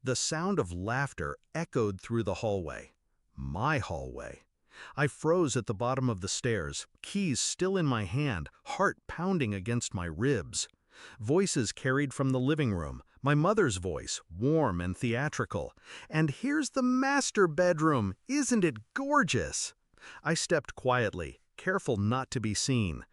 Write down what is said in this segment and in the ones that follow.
The sound of laughter echoed through the hallway. My hallway. I froze at the bottom of the stairs, keys still in my hand, heart pounding against my ribs. Voices carried from the living room, my mother's voice, warm and theatrical. "And here's the master bedroom! Isn't it gorgeous?" I stepped quietly, careful not to be seen.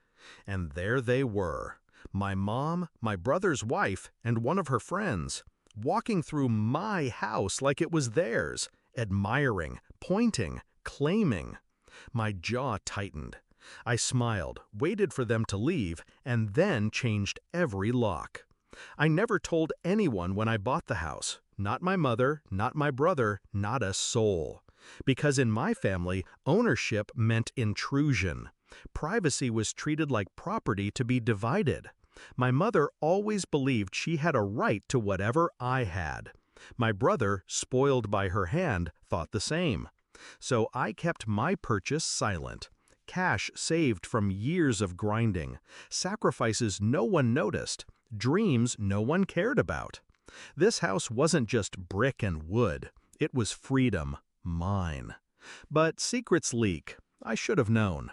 And there they were, my mom, my brother's wife, and one of her friends, walking through my house like it was theirs, admiring, pointing, claiming. My jaw tightened. I smiled, waited for them to leave, and then changed every lock. I never told anyone when I bought the house, not my mother, not my brother, not a soul. Because in my family, ownership meant intrusion. Privacy was treated like property to be divided. My mother always believed she had a right to whatever I had. My brother, spoiled by her hand, thought the same. So I kept my purchase silent. Cash saved from years of grinding, sacrifices no one noticed, dreams no one cared about. This house wasn't just brick and wood. It was freedom, mine. But secrets leak. I should have known.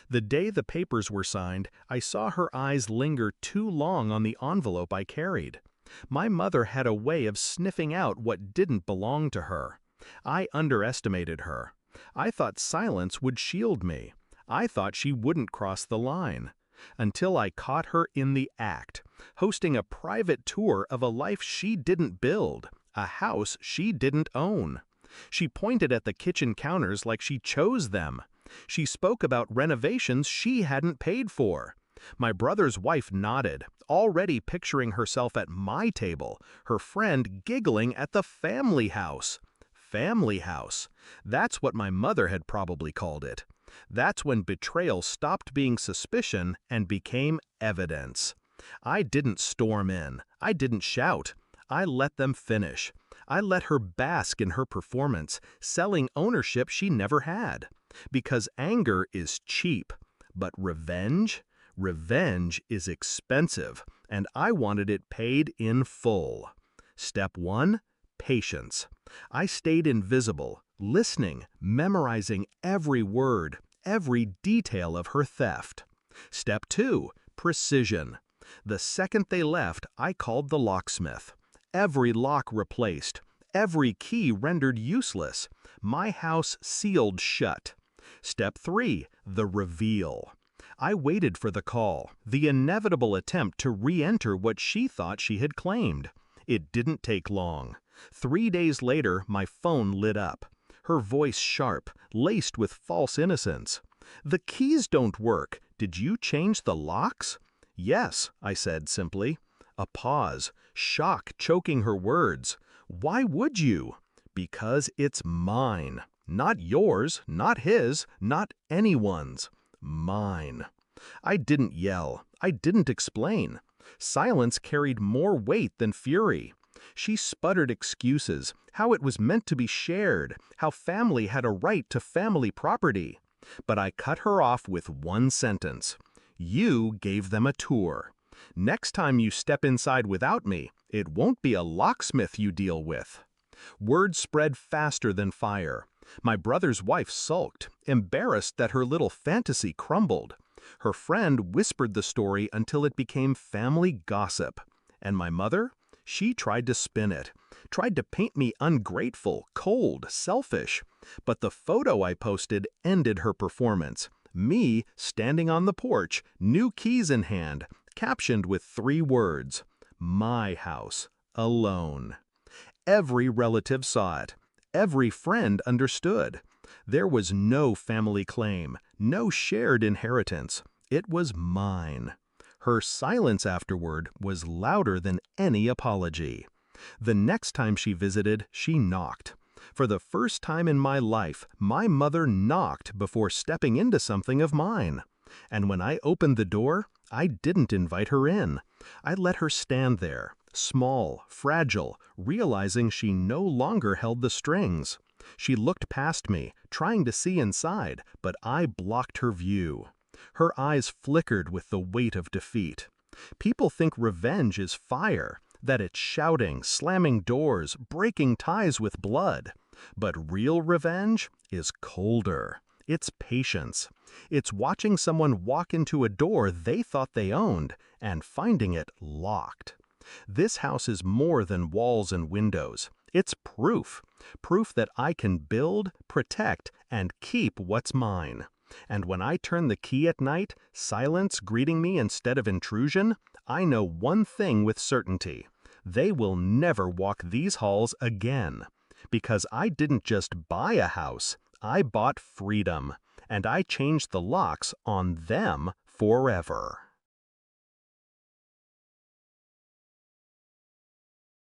The day the papers were signed, I saw her eyes linger too long on the envelope I carried. My mother had a way of sniffing out what didn't belong to her. I underestimated her. I thought silence would shield me. I thought she wouldn't cross the line. Until I caught her in the act, hosting a private tour of a life she didn't build, a house she didn't own. She pointed at the kitchen counters like she chose them. She spoke about renovations she hadn't paid for. My brother's wife nodded, already picturing herself at my table, her friend giggling at the family house. Family house. That's what my mother had probably called it. That's when betrayal stopped being suspicion and became evidence. I didn't storm in. I didn't shout. I let them finish. I let her bask in her performance, selling ownership she never had. Because anger is cheap, but revenge? Revenge is expensive, and I wanted it paid in full. Step 1, patience. I stayed invisible, listening, memorizing every word, every detail of her theft. Step 2, precision. The second they left, I called the locksmith. Every lock replaced, every key rendered useless, my house sealed shut. Step 3, the reveal. I waited for the call, the inevitable attempt to re-enter what she thought she had claimed. It didn't take long. 3 days later, my phone lit up. Her voice sharp, laced with false innocence. "The keys don't work. Did you change the locks?" "Yes," I said simply. A pause, shock choking her words. "Why would you?" "Because it's mine. Not yours, not his, not anyone's. Mine." I didn't yell. I didn't explain. Silence carried more weight than fury. She sputtered excuses, how it was meant to be shared, how family had a right to family property. But I cut her off with one sentence. "You gave them a tour. Next time you step inside without me, it won't be a locksmith you deal with." Word spread faster than fire. My brother's wife sulked, embarrassed that her little fantasy crumbled. Her friend whispered the story until it became family gossip. And my mother? She tried to spin it, tried to paint me ungrateful, cold, selfish. But the photo I posted ended her performance. Me, standing on the porch, new keys in hand, captioned with 3 words, "My house, alone." Every relative saw it. Every friend understood. There was no family claim, no shared inheritance. It was mine. Her silence afterward was louder than any apology. The next time she visited, she knocked. For the first time in my life, my mother knocked before stepping into something of mine. And when I opened the door, I didn't invite her in. I let her stand there, small, fragile, realizing she no longer held the strings. She looked past me, trying to see inside, but I blocked her view. Her eyes flickered with the weight of defeat. People think revenge is fire. that it's shouting, slamming doors, breaking ties with blood. But real revenge is colder. It's patience. It's watching someone walk into a door they thought they owned and finding it locked. This house is more than walls and windows. It's proof. Proof that I can build, protect, and keep what's mine. And when I turn the key at night, silence greeting me instead of intrusion, I know one thing with certainty. They will never walk these halls again. Because I didn't just buy a house, I bought freedom. And I changed the locks on them forever.